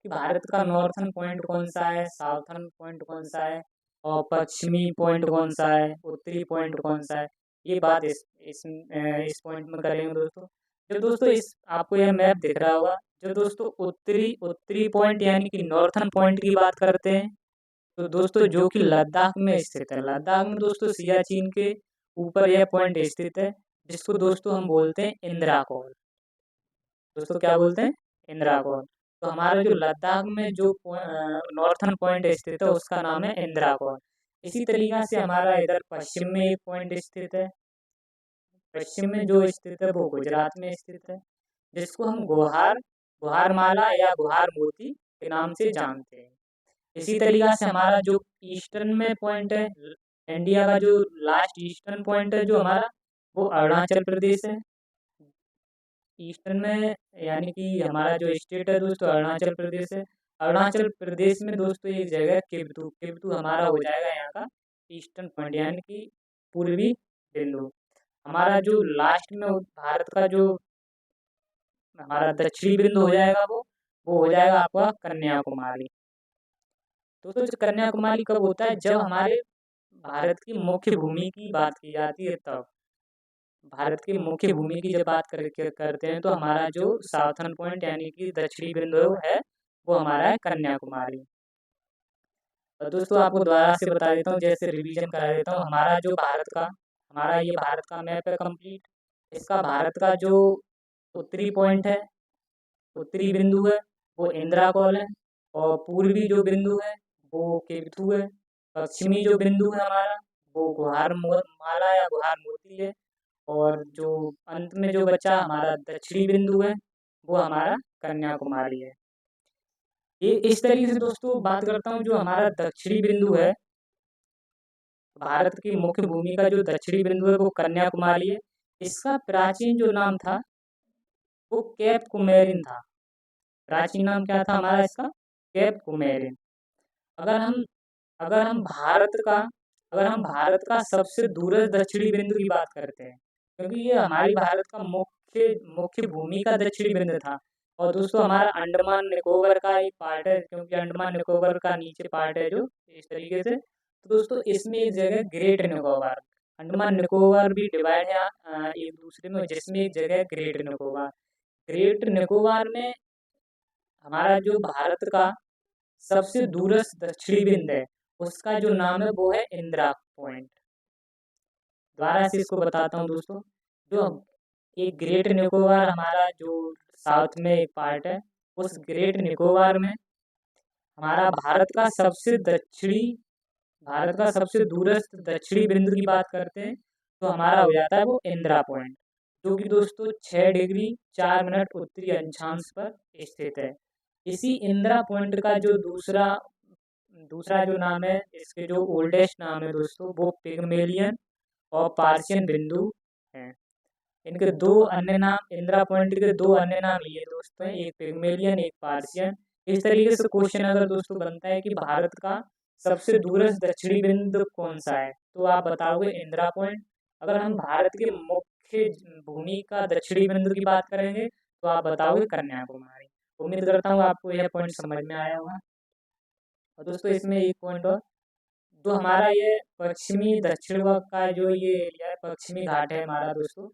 कि भारत का नॉर्थन पॉइंट कौन सा है, साउथर्न पॉइंट कौन सा है, और पश्चिमी पॉइंट कौन सा है, उत्तरी पॉइंट कौन सा है, ये बात इस पॉइंट में करेंगे दोस्तों। जब दोस्तों इस आपको यह मैप दिख रहा होगा, जो दोस्तों उत्तरी उत्तरी पॉइंट यानी कि नॉर्थन पॉइंट की बात करते हैं, तो दोस्तों जो कि लद्दाख में स्थित है। लद्दाख में दोस्तों सियाचिन के ऊपर यह पॉइंट स्थित है, जिसको दोस्तों हम बोलते हैं इंद्राकोल। दोस्तों क्या बोलते हैं? इंद्राकोल। तो हमारा जो लद्दाख में जो नॉर्थन पॉइंट स्थित है उसका नाम है इंद्राकोल। इसी तरीका से हमारा इधर पश्चिम में एक पॉइंट स्थित है। पश्चिम में जो स्थित है वो गुजरात में स्थित है, जिसको हम गुहारमाला या गुहार मोती के नाम से जानते हैं। इसी तरीका से हमारा जो ईस्टर्न में पॉइंट है, इंडिया का जो लास्ट ईस्टर्न पॉइंट है जो हमारा, वो अरुणाचल प्रदेश है। ईस्टर्न में यानी कि हमारा जो स्टेट है दोस्तों अरुणाचल प्रदेश है। अरुणाचल प्रदेश में दोस्तों एक जगह है केवतू। केवतू हमारा हो जाएगा यहाँ का ईस्टर्न पॉइंट यानी कि पूर्वी बिंदु। हमारा जो लास्ट में भारत का जो हमारा दक्षिणी बिंदु हो जाएगा वो हो जाएगा आपका कन्याकुमारी। दोस्तों जो कन्याकुमारी कब होता है? जब हमारे भारत की मुख्य भूमि की बात की जाती है तब। भारत की मुख्य भूमि की जब बात करते हैं तो हमारा जो साउथर्न पॉइंट यानी कि दक्षिणी बिंदु है वो हमारा है कन्याकुमारी। और दोस्तों आपको दोबारा से बता देता हूँ, जैसे रिवीजन करा देता हूँ, हमारा ये भारत का मैप है कंप्लीट। इसका भारत का जो उत्तरी पॉइंट है, उत्तरी बिंदु है वो इंदिरा कॉल है, और पूर्वी जो बिंदु है वो केतु है। पश्चिमी जो बिंदु है हमारा वो माला या गुहार मोती है, और जो अंत में जो बचा हमारा दक्षिणी बिंदु है वो हमारा कन्याकुमारी है। ये इस तरीके से दोस्तों बात करता हूँ, जो हमारा दक्षिणी बिंदु है, भारत की मुख्य भूमि का जो दक्षिणी बिंदु है वो कन्याकुमारी है। इसका प्राचीन जो नाम था वो कैप कुमेरिन था। प्राचीन नाम क्या था हमारा इसका? Cap coumarin. अगर हम अगर हम भारत का अगर हम भारत का सबसे दूरस्थ दक्षिणी बिंदु की बात करते हैं, क्योंकि ये हमारी भारत का मुख्य मुख्य भूमि का दक्षिणी बिंदु था। और दोस्तों हमारा अंडमान निकोबार का एक पार्ट है, क्योंकि अंडमान निकोबार का नीचे पार्ट है जो इस तरीके से। तो दोस्तों इसमें एक जगह ग्रेट निकोबार, अंडमान निकोबार भी डिवाइड है एक दूसरे में, जिसमें एक जगह ग्रेट निकोबार। ग्रेट निकोबार में हमारा जो भारत का सबसे दूरस्थ दक्षिणी बिंदु है उसका जो नाम है वो है इंदिरा पॉइंट। दोबारा से इसको बताता हूँ दोस्तों, जो एक ग्रेट निकोबार हमारा जो साउथ में एक पार्ट है, उस ग्रेट निकोबार में हमारा भारत का सबसे दूरस्थ दक्षिणी बिंदु की बात करते हैं तो हमारा हो जाता है वो इंदिरा पॉइंट, जो कि दोस्तों 6 डिग्री 4 मिनट उत्तरी अक्षांश पर स्थित है। इसी इंदिरा पॉइंट का जो दूसरा दूसरा जो नाम है, इसके जो ओल्डेस्ट नाम है दोस्तों वो पिग्मेलियन और पार्शियन बिंदु हैं। इनके दो अन्य नाम, इंदिरा पॉइंट के दो अन्य नाम ये दोस्तों हैं, एक पिग्मेलियन एक पार्शियन। इस तरीके से क्वेश्चन अगर दोस्तों बनता है कि भारत का सबसे दूरस्थ दक्षिणी बिंदु कौन सा है, तो आप बताओगे इंदिरा पॉइंट। अगर हम भारत के मुख्य भूमि का दक्षिणी बिंदु की बात करेंगे तो आप बताओगे कन्याकुमारी। उम्मीद करता हूँ आपको यह पॉइंट समझ में आया होगा। और दोस्तों इसमें एक पॉइंट और, जो हमारा ये पश्चिमी दक्षिण का जो ये एरिया है, पश्चिमी घाट है हमारा दोस्तों,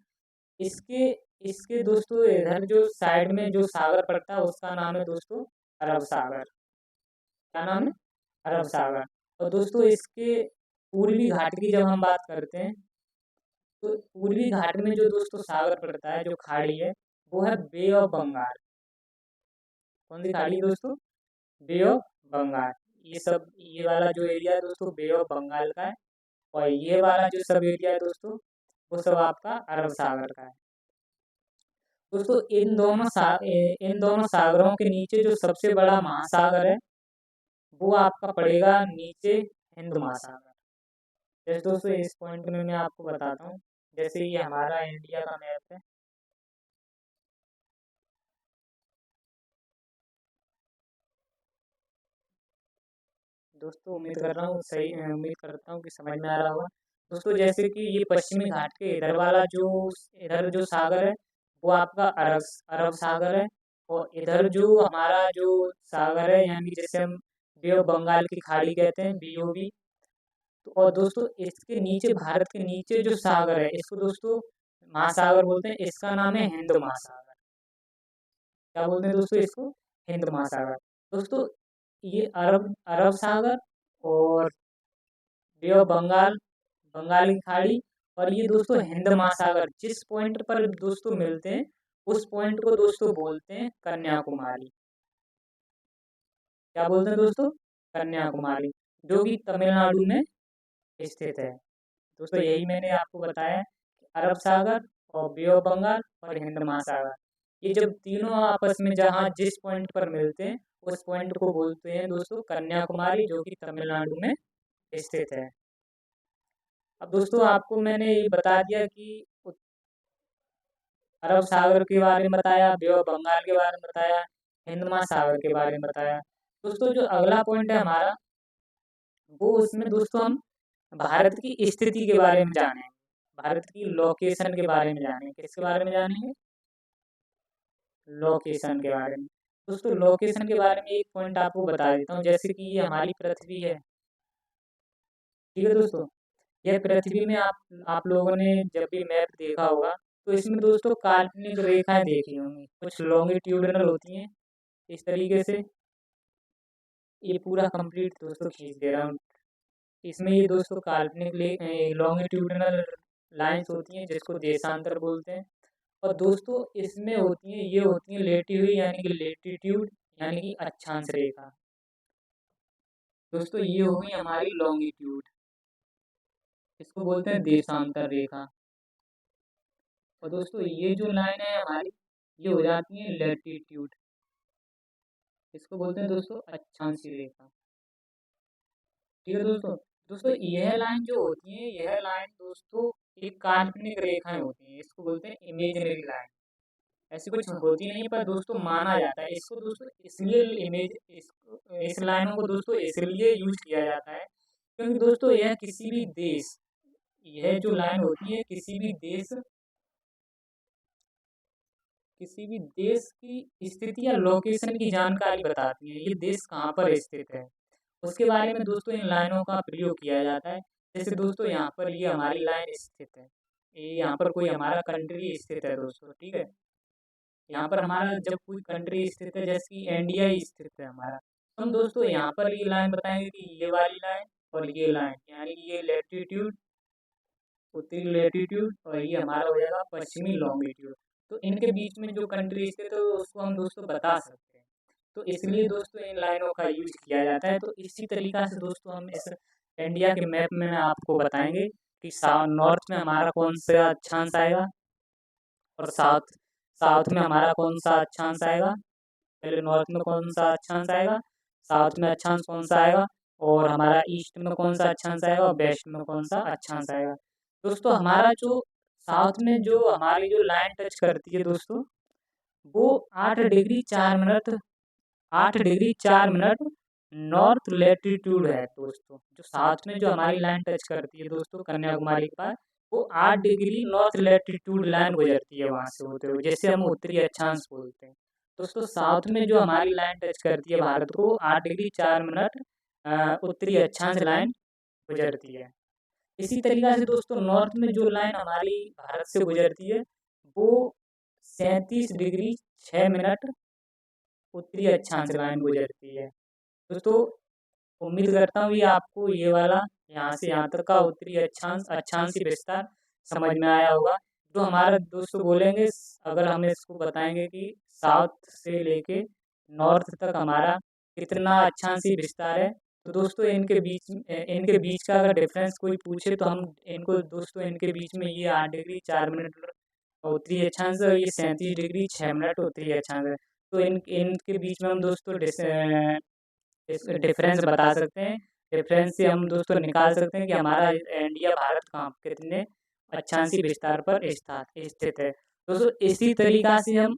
इसके इसके दोस्तों इधर जो साइड में जो सागर पड़ता है उसका नाम है दोस्तों अरब सागर। क्या नाम है? अरब सागर। और दोस्तों इसके पूर्वी घाट की जब हम बात करते हैं तो पूर्वी घाट में जो दोस्तों सागर पड़ता है, जो खाड़ी है, वो है बे ऑफ बंगाल। कौन सी खाड़ी है दोस्तों? बे ऑफ बंगाल। ये वाला जो एरिया है दोस्तों बे ऑफ बंगाल का है, और ये वाला जो सब एरिया है दोस्तों वो सब आपका अरब सागर का है। दोस्तों इन दोनों सागरों के नीचे जो सबसे बड़ा महासागर है वो आपका पड़ेगा नीचे हिंद महासागर। जैसे दोस्तों इस पॉइंट में मैं आपको बताता हूँ, जैसे ये हमारा इंडिया का मैप है। दोस्तों उम्मीद करता हूँ कि समझ में आ रहा होगा। दोस्तों जैसे कि ये पश्चिमी घाट के इधर जो सागर है वो आपका अरब अरब सागर है, और इधर जो हमारा जो सागर है यानी जिसे हम बे ऑफ बंगाल की खाड़ी कहते हैं, बीओबी, तो और दोस्तों इसके नीचे, भारत के नीचे जो सागर है, इसको दोस्तों महासागर बोलते हैं। इसका नाम है हिंद महासागर। क्या बोलते हैं दोस्तों इसको? हिंद महासागर। दोस्तों ये अरब अरब सागर और बे ऑफ बंगाल, बंगाल की खाड़ी, और ये दोस्तों हिंद महासागर जिस पॉइंट पर दोस्तों मिलते हैं, उस पॉइंट को दोस्तों बोलते हैं कन्याकुमारी। क्या बोलते हैं दोस्तों? कन्याकुमारी, जो कि तमिलनाडु में स्थित है। दोस्तों यही मैंने आपको बताया कि अरब सागर और बे ऑफ बंगाल और हिंद महासागर, ये जब तीनों आपस में जहाँ जिस पॉइंट पर मिलते हैं, उस पॉइंट को बोलते हैं दोस्तों कन्याकुमारी, जो कि तमिलनाडु में स्थित है। अब दोस्तों आपको मैंने ये बता दिया कि अरब सागर के बारे में बताया, बे ऑफ बंगाल के बारे में बताया, हिंद महासागर के बारे में बताया। दोस्तों जो अगला पॉइंट है हमारा, वो उसमें दोस्तों हम भारत की स्थिति के बारे में जानेंगे, भारत की लोकेशन के बारे में जानेंगे। किसके बारे में जानेंगे? लोकेशन के बारे में। दोस्तों लोकेशन के बारे में एक पॉइंट आपको बता देता हूँ, जैसे कि ये हमारी पृथ्वी है, ठीक है दोस्तों। यह पृथ्वी में आप लोगों ने जब भी मैप देखा होगा, तो इसमें दोस्तों काल्पनिक रेखाएं देखी होंगी, कुछ लॉन्गिट्यूडनल होती हैं इस तरीके से। ये पूरा कंप्लीट दोस्तों खींच दे रहा हूँ। इसमें ये दोस्तों काल्पनिक लॉन्गिट्यूडनल लाइंस होती हैं, जिसको देशांतर बोलते हैं। और दोस्तों इसमें होती हैं, ये होती हैं लेटी हुई, यानी कि लेटीट्यूड, यानी कि अक्षांश रेखा। दोस्तों ये हो गई हमारी लॉन्गिट्यूड, इसको बोलते हैं देशांतर रेखा। और दोस्तों ये जो लाइन है हमारी, ये हो जाती है लेटीट्यूड, इसको बोलते हैं दोस्तों अक्षांशीय रेखा, ठीक है दोस्तों। दोस्तों यह लाइन जो होती है, यह लाइन दोस्तों एक काल्पनिक रेखाएं होती हैं, इसको बोलते हैं इमेजिनरी लाइन। ऐसी कुछ होती नहीं, पर दोस्तों माना जाता है इसको दोस्तों, इसलिए इस लाइनों को दोस्तों इसलिए यूज किया जाता है, क्योंकि दोस्तों यह किसी भी देश, यह जो लाइन होती है किसी भी देश की स्थिति या लोकेशन की जानकारी बताती है, ये देश कहाँ पर स्थित है, उसके बारे में दोस्तों इन लाइनों का प्रयोग किया जाता है। जैसे दोस्तों यहाँ पर ये हमारी लाइन स्थित है, ये यहाँ पर कोई हमारा कंट्री स्थित है दोस्तों, ठीक है। यहाँ पर हमारा जब कोई कंट्री स्थित है, जैसे कि इंडिया ही स्थित है हमारा, तो हम दोस्तों यहाँ पर ये लाइन बताएंगे कि ये वाली लाइन और ये लाइन, यानी कि ये लेटीट्यूड, उत्तरी लेटीट्यूड, और ये हमारा हो जाएगा पश्चिमी लॉन्गिट्यूड। तो इनके बीच में जो कंट्री स्थित है, तो उसको हम दोस्तों बता सकते हैं। तो इसलिए दोस्तों इन लाइनों का यूज किया जाता है। तो इसी तरीका से दोस्तों हम इस इंडिया के मैप में आपको बताएंगे कि नॉर्थ में हमारा कौन सा अक्षांश आएगा, और साउथ साउथ में हमारा कौन सा अक्षांश आएगा। पहले नॉर्थ में कौन सा अक्षांश आएगा, साउथ में अक्षांश कौन सा आएगा, और हमारा ईस्ट में कौन सा अक्षांश आएगा, और वेस्ट में कौन सा अक्षांश आएगा। दोस्तों हमारा जो साउथ में जो हमारी जो लाइन टच करती है दोस्तों, वो 8 degree 4 minute 8 degree 4 minute north latitude है दोस्तों। जो साउथ में जो हमारी लाइन टच करती है दोस्तों कन्याकुमारी के पास, वो 8 डिग्री नॉर्थ लेटीट्यूड लाइन गुजरती है वहाँ से होते हुए, जैसे हम उत्तरी अक्षांश बोलते हैं। दोस्तों साउथ में जो हमारी लाइन टच करती है भारत को, 8 डिग्री 4 मिनट उत्तरी अक्षांश लाइन गुजरती है। इसी तरीका से दोस्तों नॉर्थ में जो लाइन हमारी भारत से गुजरती है, वो 37 डिग्री 6 मिनट उत्तरी अक्षांश लाइन गुजरती है। दोस्तों उम्मीद करता हूँ ये आपको ये वाला यहाँ से यहाँ तक का उत्तरी अक्षांशीय विस्तार समझ में आया होगा। जो हमारा दोस्तों बोलेंगे, अगर हम इसको बताएंगे कि साउथ से लेके नॉर्थ तक हमारा कितना अक्षांशीय विस्तार है, तो दोस्तों इनके बीच का अगर डिफरेंस कोई पूछे, तो हम इनको दोस्तों इनके बीच में ये 8 डिग्री 4 मिनट उत्तरी अक्षांश है, ये 37 डिग्री 6 मिनट उत्तरी अक्षांश है। तो इनके बीच में हम दोस्तों इस डिफरेंस बता सकते हैं। डिफरेंस से हम दोस्तों निकाल सकते हैं कि हमारा इंडिया भारत कहाँ कितने अक्षांशीय विस्तार पर स्थित है। दोस्तों इसी तरीका से हम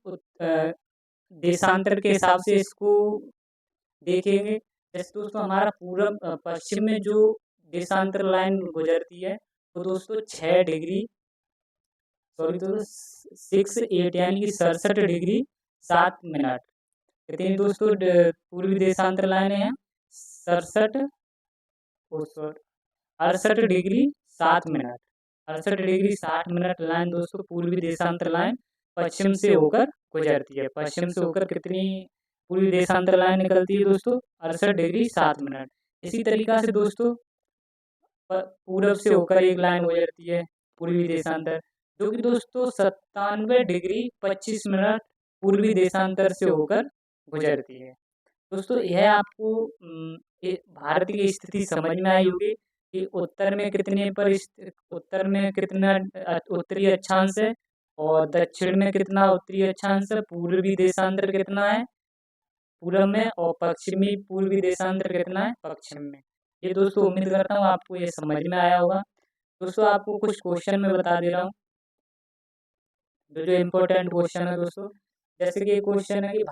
देशांतर के हिसाब से इसको देखेंगे। जैसे दोस्तों हमारा पूरब पश्चिम में जो देशांतर लाइन गुजरती है, तो दोस्तों 6 8 यानी कि 67 डिग्री 7 मिनट। कितनी दोस्तों पूर्वी देशांतर लाइनें हैं? 67 68 degree 7 minute. 68 degree 60 minute line दोस्तों पूर्वी देशांतर लाइन पश्चिम से होकर गुजरती है। पश्चिम से होकर कितनी पूर्वी देशांतर लाइन निकलती है दोस्तों? 68 डिग्री 7 मिनट। इसी तरीका से दोस्तों पूरब से होकर एक लाइन गुजरती है पूर्वी देशांतर, जो कि दोस्तों 97 डिग्री 25 मिनट पूर्वी देशांतर से होकर गुजरती है। दोस्तों यह आपको भारत की स्थिति समझ में आई होगी कि उत्तर में कितना उत्तरी अक्षांश है और दक्षिण में कितना उत्तरी अक्षांश है, पूर्वी देशांतर कितना है पूरब में और पश्चिमी पूर्वी देशांतर कितना है पश्चिम में। ये दोस्तों उम्मीद करता हूँ आपको ये समझ में आया होगा। दोस्तों आपको कुछ क्वेश्चन में बता दे रहा हूँ जो इम्पोर्टेंट क्वेश्चन है दोस्तों। जैसे कि ये क्वेश्चन है कि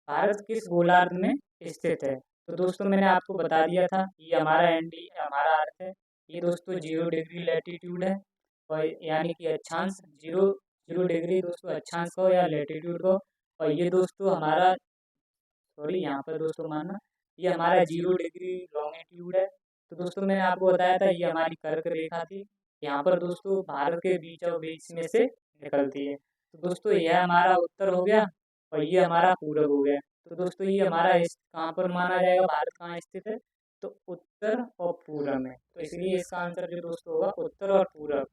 भारत किस गोलार्ध में स्थित है? तो दोस्तों मैंने आपको बता दिया था ये हमारा हमारा अर्थ है। ये दोस्तों 0 डिग्री लैटिट्यूड है और यानी कि अक्षांश 0 डिग्री दोस्तों अक्षांश को या लैटिट्यूड को। और ये दोस्तों हमारा सॉरी यहाँ पर दोस्तों मानना ये हमारा 0 डिग्री लॉन्गिट्यूड है। तो दोस्तों मैंने आपको बताया था ये हमारी कर्क रेखा थी, यहाँ पर दोस्तों भारत के बीचों बीच में से निकलती है। तो दोस्तों यह हमारा उत्तर हो गया और ये हमारा पूरब हो गया। तो दोस्तों ये हमारा इस कहाँ पर माना जाएगा, भारत कहाँ स्थित है? तो उत्तर और पूरब में। तो इसलिए इसका आंसर जो दोस्तों होगा उत्तर और पूरब।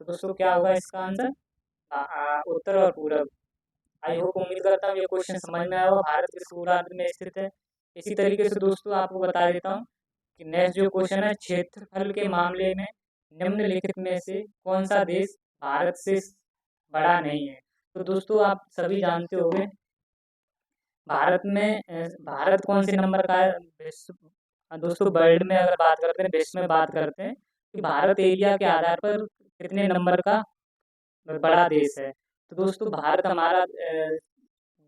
तो दोस्तों क्या होगा इसका आंसर? उत्तर और पूरब। आई होप उम्मीद करता हूँ ये क्वेश्चन समझ में आया होगा भारत किस गोलार्ध में स्थित है। इसी तरीके से दोस्तों आपको बता देता हूँ कि नेक्स्ट जो क्वेश्चन है, क्षेत्रफल के मामले में निम्नलिखित में से कौन सा देश भारत से बड़ा नहीं है? तो दोस्तों आप सभी जानते होंगे भारत कौन से नंबर का है दोस्तों वर्ल्ड में अगर बात करते हैं, विश्व में बात करते हैं कि भारत एरिया के आधार पर कितने नंबर का बड़ा देश है। तो दोस्तों भारत हमारा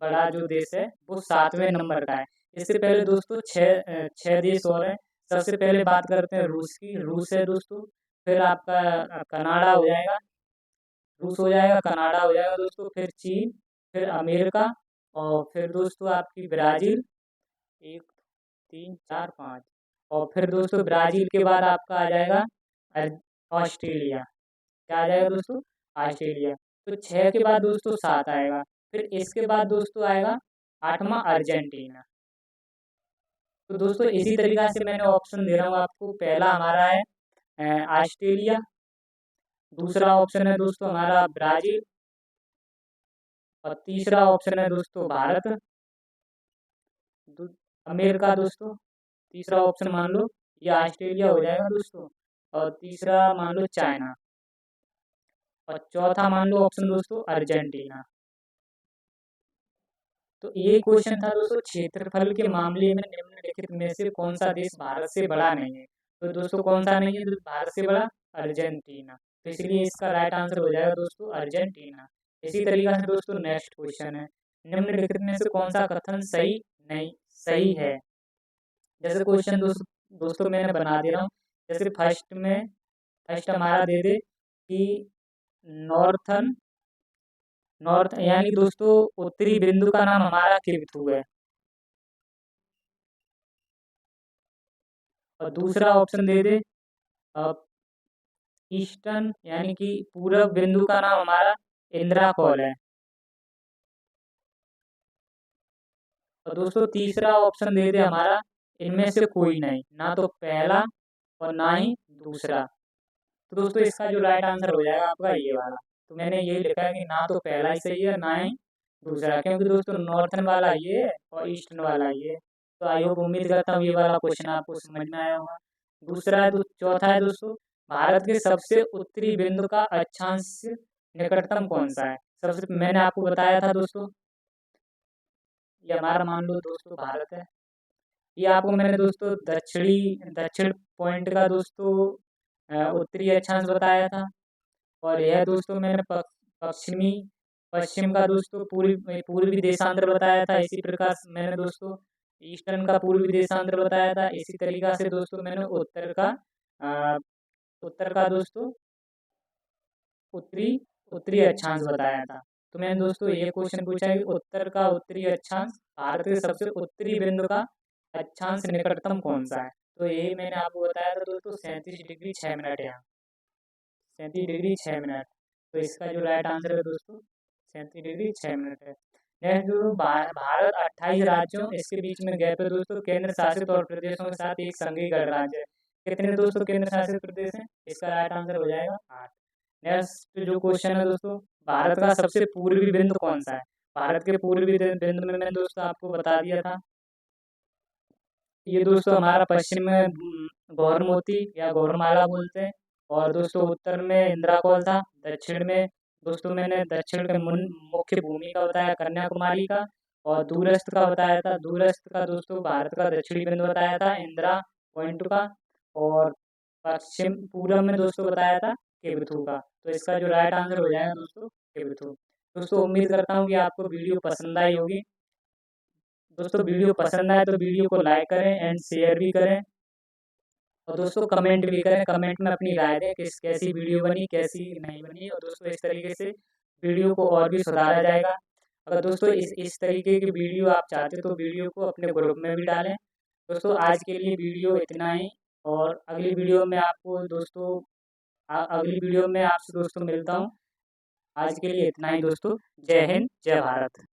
बड़ा जो देश है वो 7वें नंबर का है। इससे पहले दोस्तों छः देश और हैं। सबसे पहले बात करते हैं रूस की, रूस है दोस्तों। फिर आपका कनाडा हो जाएगा, रूस हो जाएगा, कनाडा हो जाएगा दोस्तों, फिर चीन, फिर अमेरिका और फिर दोस्तों आपकी ब्राज़ील 1 3 4 5 और फिर दोस्तों ब्राज़ील के बाद आपका आ जाएगा ऑस्ट्रेलिया। क्या आ जाएगा दोस्तों? ऑस्ट्रेलिया। तो 6 के बाद दोस्तों 7 आएगा, फिर इसके बाद दोस्तों आएगा 8वां अर्जेंटीना। तो दोस्तों इसी तरीक़ा से मैंने ऑप्शन दे रहा हूँ आपको। पहला हमारा है ऑस्ट्रेलिया, दूसरा ऑप्शन है दोस्तों हमारा ब्राज़ील और तीसरा ऑप्शन है दोस्तों भारत, अमेरिका दोस्तों। तीसरा ऑप्शन मान लो ये ऑस्ट्रेलिया हो जाएगा दोस्तों और तीसरा मान लो चाइना और चौथा मान लो ऑप्शन दोस्तों अर्जेंटीना। तो ये क्वेश्चन था दोस्तों क्षेत्रफल के मामले में निम्नलिखित में से कौन सा देश भारत से बड़ा नहीं है? तो दोस्तों कौन सा नहीं है भारत से बड़ा? अर्जेंटीना। तो इसलिए इसका राइट आंसर हो जाएगा दोस्तों अर्जेंटीना। इसी तरीके से दोस्तों नेक्स्ट क्वेश्चन है, निम्नलिखित में से कौन सा कथन सही है? जैसे क्वेश्चन दोस्तों मैंने बना दे रहा हूँ। जैसे फर्स्ट हमारा दे दे कि नॉर्थ यानी दोस्तों उत्तरी बिंदु का नाम हमारा केतु है और दूसरा ऑप्शन दे दे ईस्टर्न यानी कि पूरब बिंदु का नाम हमारा इंद्राकोल है और दोस्तों तीसरा ऑप्शन दे दे हमारा इनमें से कोई नहीं, ना तो पहला और ना ही दूसरा। तो दोस्तों इसका जो राइट आंसर हो जाएगा आपका ये वाला। तो मैंने ये लिखा है कि ना तो पहला ही सही है ना ही दूसरा, क्योंकि दोस्तों नॉर्थन वाला ये है और ईस्टर्न वाला ये है। तो आई होप उम्मीद करता हूँ ये वाला क्वेश्चन आपको समझ में आया होगा। दूसरा है चौथा है दोस्तों भारत के सबसे उत्तरी बिंदु का अक्षांश निकटतम कौन सा है? सबसे मैंने आपको बताया था दोस्तों ये हमारा मान लो दोस्तों भारत है। ये आपको मैंने दोस्तों दक्षिण पॉइंट का दोस्तों उत्तरी अक्षांश बताया था और यह दोस्तों मैंने पश्चिम का दोस्तों पूर्वी देशांतर बताया था। इसी प्रकार से मैंने दोस्तों ईस्टर्न का पूर्वी देशांतर बताया था। इसी तरीका से दोस्तों मैंने उत्तर का दोस्तों उत्तरी अक्षांश बताया था। तो मैंने दोस्तों ये क्वेश्चन पूछा है कि उत्तर का उत्तरी अक्षांश भारत के सबसे उत्तरी बिंदु का अक्षांश निकटतम कौन सा है? तो यही मैंने आपको बताया था दोस्तों, 37 डिग्री 6 मिनट यहाँ, 37 डिग्री 6 मिनट। तो इसका जो राइट आंसर है दोस्तों 37 डिग्री 6 मिनट है। नेक्स्ट दोस्तों, भारत 28 राज्यों इसके बीच में गैप है दोस्तों, केंद्र शासित और प्रदेशों के साथ एक संघीय गणराज्य है। कितने दोस्तों केंद्र शासित प्रदेश हैं? इसका राइट आंसर हो जाएगा 8। नेक्स्ट जो क्वेश्चन है दोस्तों, भारत का सबसे पूर्वी बिंदु कौन सा है? भारत के पूर्वी बिंदु में मैंने दोस्तों आपको बता दिया था, ये दोस्तों हमारा पश्चिम में गौरमोती या गौरमाला बोलते हैं, और दोस्तों उत्तर में इंदिरा कौल था, दक्षिण में दोस्तों मैंने दक्षिण के मुख्य भूमि का बताया कन्याकुमारी का, और दूरस्थ का बताया था, दूरस्थ का दोस्तों भारत का दक्षिणी बिंदु बताया था इंदिरा पॉइंट का, और पश्चिम पूर्व में दोस्तों बताया था केवथू का। तो इसका जो राइट आंसर हो जाएगा दोस्तों केवथू। दोस्तों उम्मीद करता हूँ कि आपको वीडियो पसंद आई होगी। दोस्तों वीडियो पसंद आए तो वीडियो को लाइक करें एंड शेयर भी करें, और दोस्तों कमेंट भी करें, कमेंट में अपनी राय दें किस कैसी वीडियो बनी कैसी नहीं बनी, और दोस्तों इस तरीके से वीडियो को और भी सुधारा जाएगा। अगर दोस्तों इस तरीके की वीडियो आप चाहते हो तो वीडियो को अपने ग्रुप में भी डालें। दोस्तों आज के लिए वीडियो इतना ही, और अगली वीडियो में आपको दोस्तों अगली वीडियो में आपसे दोस्तों मिलता हूँ। आज के लिए इतना ही दोस्तों। जय हिंद, जय भारत।